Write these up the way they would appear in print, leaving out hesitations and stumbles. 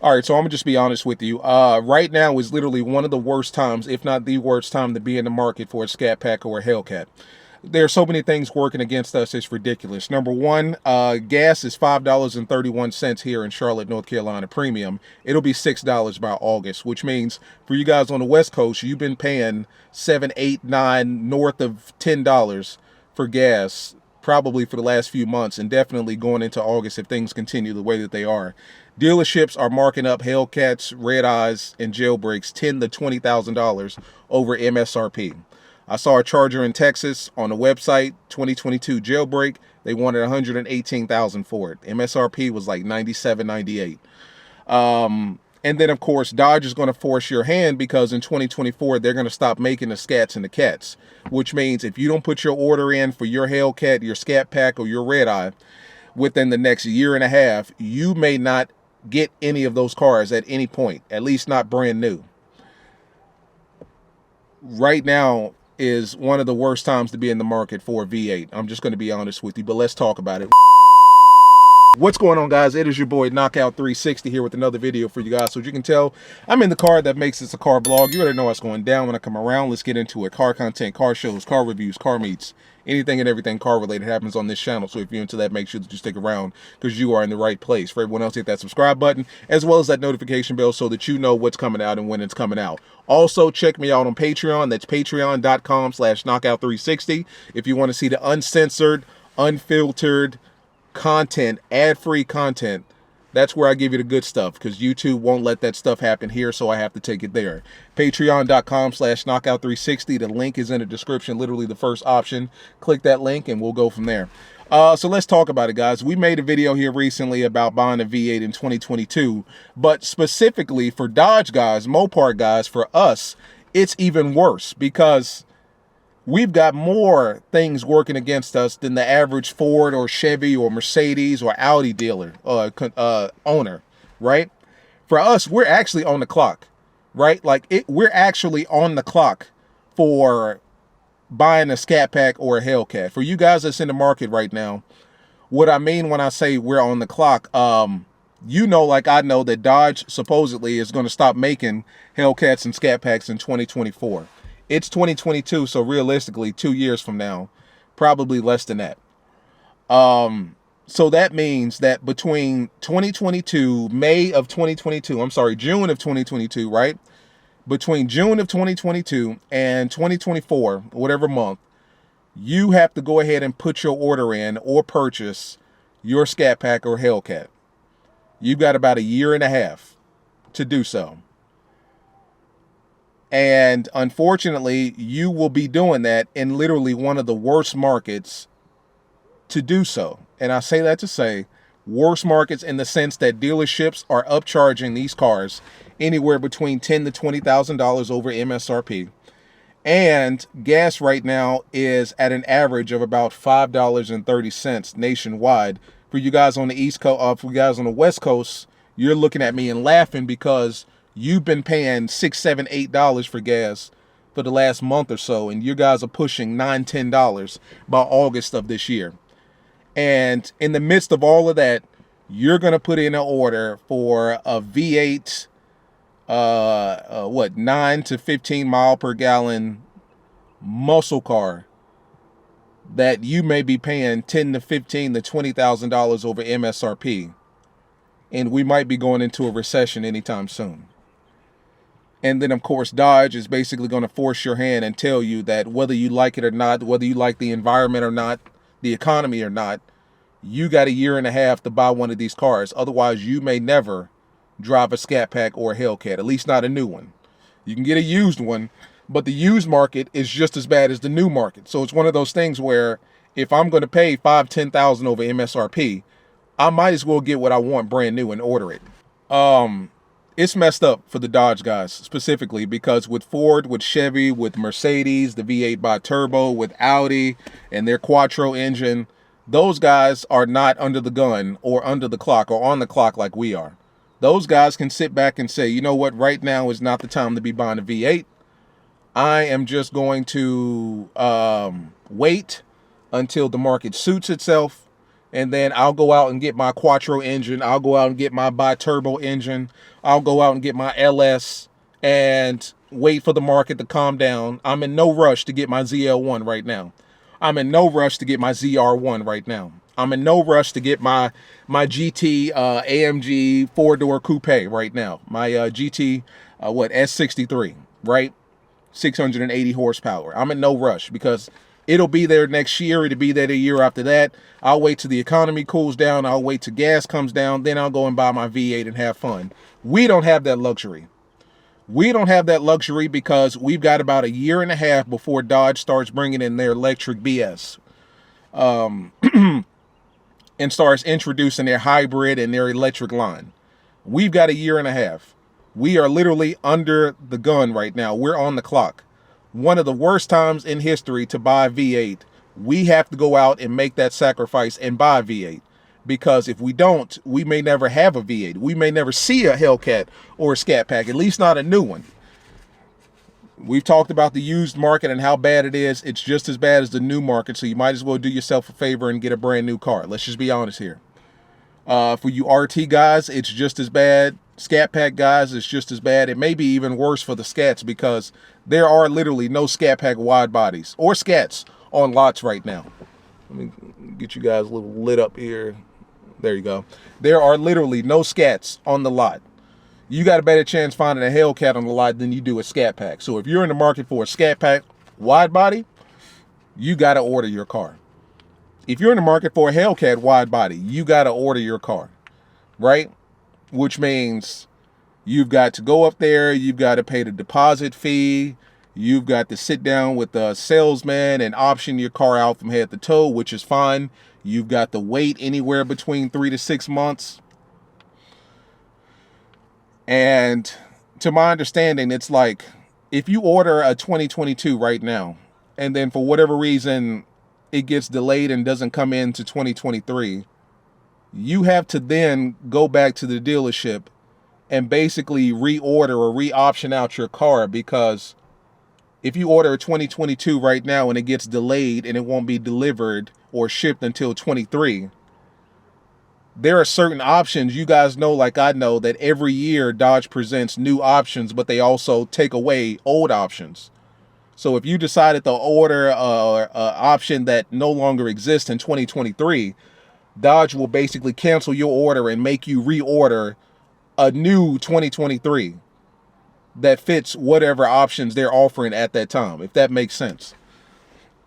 All right, so I'm gonna just be honest with you. Right now is literally one of the worst times, if not the worst time, to be in the market for a ScatPack or a Hellcat. There are so many things working against us, it's ridiculous. Number one, gas is $5.31 here in Charlotte, North Carolina, premium. It'll be $6 by August, which means for you guys on the West Coast, you've been paying $7, $8, $9, north of $10 for gas, probably for the last few months, and definitely going into August if things continue the way that they are. Dealerships are marking up Hellcats, red eyes, and jailbreaks $10,000 to $20,000 over MSRP. I saw a Charger in Texas on the website, 2022 jailbreak. They wanted $118,000 for it. MSRP was like $97, $98. And then, of course, Dodge is going to force your hand because in 2024, they're going to stop making the Scats and the Cats, which means if you don't put your order in for your Hellcat, your ScatPack, or your red eye within the next year and a half, you may not get any of those cars at any point, at least not brand new. Right now is one of the worst times to be in the market for a V8. I'm just going to be honest with you, but let's talk about it. What's going on, guys? It is your boy Knockout 360 here with another video for you guys. So as you can tell, I'm in the car that makes this a car vlog. You already know what's going down when I come around. Let's get into it. Car content, car shows, car reviews, car meets, anything and everything car related happens on this channel. So if you're into that, make sure that you stick around because you are in the right place. For everyone else, hit that subscribe button as well as that notification bell so that you know what's coming out and when it's coming out. Also, check me out on Patreon. That's patreon.com/knockout360 if you want to see the uncensored, unfiltered content, ad-free content. That's where I give you the good stuff because YouTube won't let that stuff happen here, so I have to take it there. Patreon.com/knockout360. The link is in the description, literally the first option. Click that link and we'll go from there. So let's talk about it, guys. We made a video here recently about buying a V8 in 2022, but specifically for Dodge guys, Mopar guys, for us, it's even worse because we've got more things working against us than the average Ford or Chevy or Mercedes or Audi dealer owner, right? For us, we're actually on the clock, right? We're actually on the clock for buying a ScatPack or a Hellcat. For you guys that's in the market right now, what I mean when I say we're on the clock, you know, like I know that Dodge supposedly is going to stop making Hellcats and ScatPacks in 2024. It's 2022, so realistically, 2 years from now, probably less than that. So that means that between 2022, June of 2022, right? Between June of 2022 and 2024, whatever month, you have to go ahead and put your order in or purchase your ScatPack or Hellcat. You've got about a year and a half to do so. And unfortunately, you will be doing that in literally one of the worst markets to do so. And I say that to say worst markets in the sense that dealerships are upcharging these cars anywhere between $10,000 to $20,000 over MSRP. And gas right now is at an average of about $5.30 nationwide. For you guys on the East Coast, for you guys on the West Coast, you're looking at me and laughing because you've been paying $6, $7, $8 for gas for the last month or so, and you guys are pushing $9, $10 by August of this year. And in the midst of all of that, you're going to put in an order for a V8, 9 to 15 mile per gallon muscle car that you may be paying $10,000 to $15,000 to $20,000 over MSRP. And we might be going into a recession anytime soon. And then, of course, Dodge is basically going to force your hand and tell you that whether you like it or not, whether you like the environment or not, the economy or not, you got a year and a half to buy one of these cars. Otherwise, you may never drive a ScatPack or a Hellcat, at least not a new one. You can get a used one, but the used market is just as bad as the new market. So it's one of those things where if I'm going to pay $5,000, $10,000 over MSRP, I might as well get what I want brand new and order it. It's messed up for the Dodge guys specifically because with Ford, with Chevy, with Mercedes, the V8 bi-turbo, with Audi and their Quattro engine, those guys are not under the gun or under the clock or on the clock like we are. Those guys can sit back and say, you know what, right now is not the time to be buying a V8. I am just going to wait until the market suits itself. And then I'll go out and get my Quattro engine. I'll go out and get my bi-turbo engine. I'll go out and get my LS and wait for the market to calm down. I'm in no rush to get my ZL1 right now. I'm in no rush to get my ZR1 right now. I'm in no rush to get my GT AMG 4-door coupe right now. My GT S63, right? 680 horsepower. I'm in no rush because it'll be there next year. It'll be there the year after that. I'll wait till the economy cools down. I'll wait till gas comes down. Then I'll go and buy my V8 and have fun. We don't have that luxury. We don't have that luxury because we've got about a year and a half before Dodge starts bringing in their electric BS. And starts introducing their hybrid and their electric line. We've got a year and a half. We are literally under the gun right now. We're on the clock. One of the worst times in history to buy V8. We have to go out and make that sacrifice and buy V8. Because if we don't, we may never have a V8. We may never see a Hellcat or a ScatPack, at least not a new one. We've talked about the used market and how bad it is. It's just as bad as the new market, so you might as well do yourself a favor and get a brand new car. Let's just be honest here. For you RT guys, it's just as bad. ScatPack guys, it's just as bad. It may be even worse for the Scats because there are literally no ScatPack wide bodies or Scats on lots right now. Let me get you guys a little lit up here. There you go. There are literally no Scats on the lot. You got a better chance finding a Hellcat on the lot than you do a ScatPack. So if you're in the market for a ScatPack wide body, you got to order your car. If you're in the market for a Hellcat wide body, you got to order your car, right? Which means you've got to go up there, you've got to pay the deposit fee, you've got to sit down with the salesman and option your car out from head to toe, which is fine. You've got to wait anywhere between 3 to 6 months. And to my understanding, it's like if you order a 2022 right now, and then for whatever reason it gets delayed and doesn't come into 2023, you have to then go back to the dealership and basically reorder or re-option out your car, because if you order a 2022 right now and it gets delayed and it won't be delivered or shipped until 23, there are certain options. You guys know, like I know, that every year Dodge presents new options, but they also take away old options. So if you decided to order an option that no longer exists in 2023, Dodge will basically cancel your order and make you reorder a new 2023 that fits whatever options they're offering at that time, if that makes sense.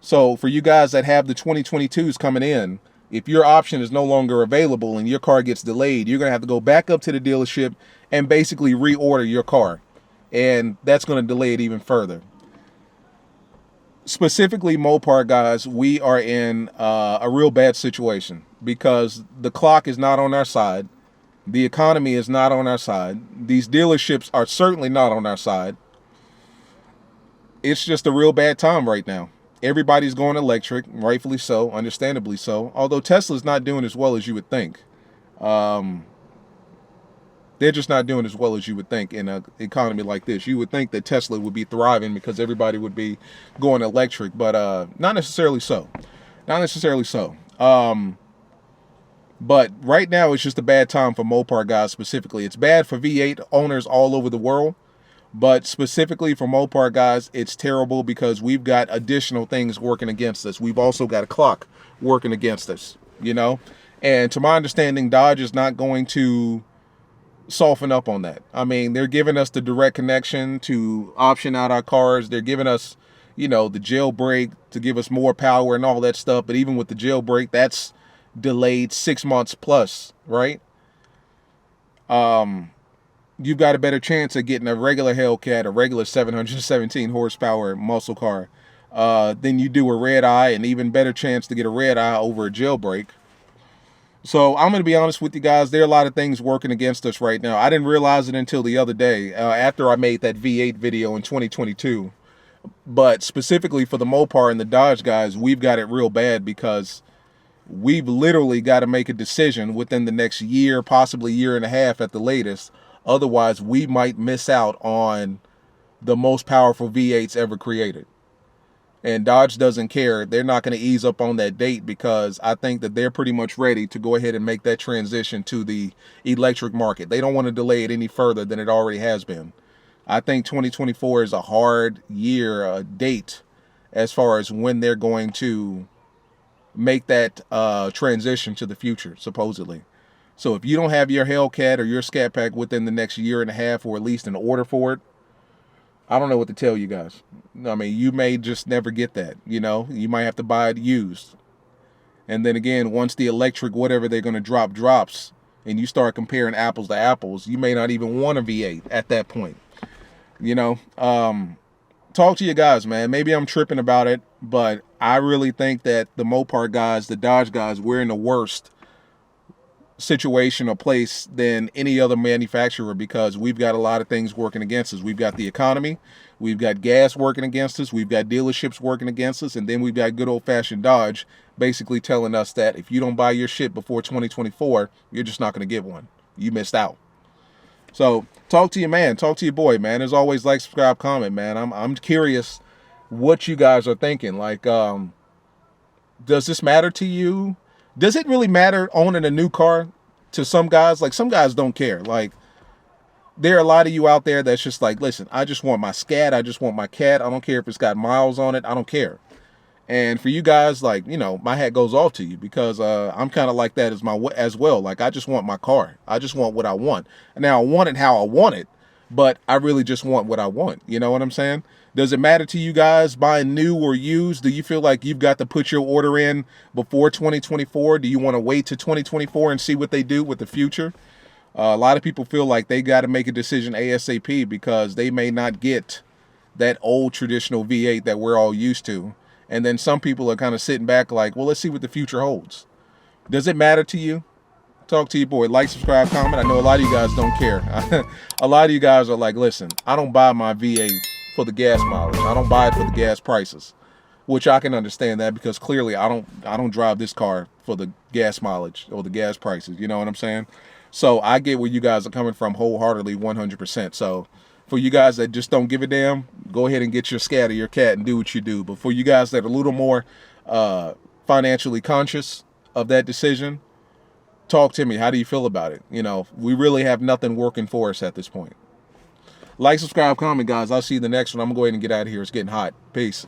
So for you guys that have the 2022s coming in, if your option is no longer available and your car gets delayed, you're going to have to go back up to the dealership and basically reorder your car. And that's going to delay it even further. Specifically, Mopar guys, we are in a real bad situation because the clock is not on our side. The economy is not on our side. These dealerships are certainly not on our side. It's just a real bad time right now. Everybody's going electric, rightfully so, understandably so. Although Tesla's not doing as well as you would think. They're just not doing as well as you would think in an economy like this. You would think that Tesla would be thriving because everybody would be going electric, but not necessarily so. Not necessarily so. But right now, it's just a bad time for Mopar guys specifically. It's bad for V8 owners all over the world. But specifically for Mopar guys, it's terrible because we've got additional things working against us. We've also got a clock working against us, you know. And to my understanding, Dodge is not going to soften up on that. I mean, they're giving us the direct connection to option out our cars. They're giving us, you know, the jailbreak to give us more power and all that stuff. But even with the jailbreak, that's delayed 6 months plus, right? You've got a better chance of getting a regular Hellcat, a regular 717 horsepower muscle car, than you do a red eye, and even better chance to get a red eye over a jailbreak. So I'm going to be honest with you guys. There are a lot of things working against us right now. I didn't realize it until the other day after I made that V8 video in 2022. But specifically for the Mopar and the Dodge guys, we've got it real bad because we've literally got to make a decision within the next year, possibly year and a half at the latest. Otherwise, we might miss out on the most powerful V8s ever created. And Dodge doesn't care. They're not going to ease up on that date because I think that they're pretty much ready to go ahead and make that transition to the electric market. They don't want to delay it any further than it already has been. I think 2024 is a hard year date as far as when they're going to make that transition to the future, supposedly. So if you don't have your Hellcat or your ScatPack within the next year and a half, or at least an order for it, I don't know what to tell you guys. I mean, you may just never get that, you know? You might have to buy it used. And then again, once the electric, whatever they're going to drops, and you start comparing apples to apples, you may not even want a V8 at that point. You know? Talk to you guys, man. Maybe I'm tripping about it, but I really think that the Mopar guys, the Dodge guys, we're in the worst situation or place than any other manufacturer because we've got a lot of things working against us. We've got the economy, we've got gas working against us, we've got dealerships working against us, and then we've got good old-fashioned Dodge basically telling us that if you don't buy your shit before 2024, you're just not going to get one. You missed out. So talk to your man, talk to your boy, man. As always, like, subscribe, comment, man. I'm curious what you guys are thinking. Like, does this matter to you? Does it really matter owning a new car to some guys? Like, some guys don't care. Like, there are a lot of you out there that's just like, listen, I just want my Scat. I just want my Cat. I don't care if it's got miles on it. I don't care. And for you guys, like, you know, my hat goes off to you because I'm kind of like that as well. Like, I just want my car. I just want what I want. Now, I want it how I want it, but I really just want what I want. You know what I'm saying? Does it matter to you guys buying new or used? Do you feel like you've got to put your order in before 2024? Do you want to wait to 2024 and see what they do with the future? A lot of people feel like they got to make a decision ASAP because they may not get that old traditional V8 that we're all used to. And then some people are kind of sitting back like, well, let's see what the future holds. Does it matter to you? Talk to your boy. Like, subscribe, comment. I know a lot of you guys don't care. A lot of you guys are like, listen, I don't buy my V8 for the gas mileage. I don't buy it for the gas prices, which I can understand that because clearly I don't drive this car for the gas mileage or the gas prices. You know what I'm saying? So I get where you guys are coming from wholeheartedly, 100%. So for you guys that just don't give a damn, go ahead and get your Scat or your Cat and do what you do. But for you guys that are a little more financially conscious of that decision, talk to me. How do you feel about it? You know, we really have nothing working for us at this point. Like, subscribe, comment, guys. I'll see you in the next one. I'm going to go ahead and get out of here. It's getting hot. Peace.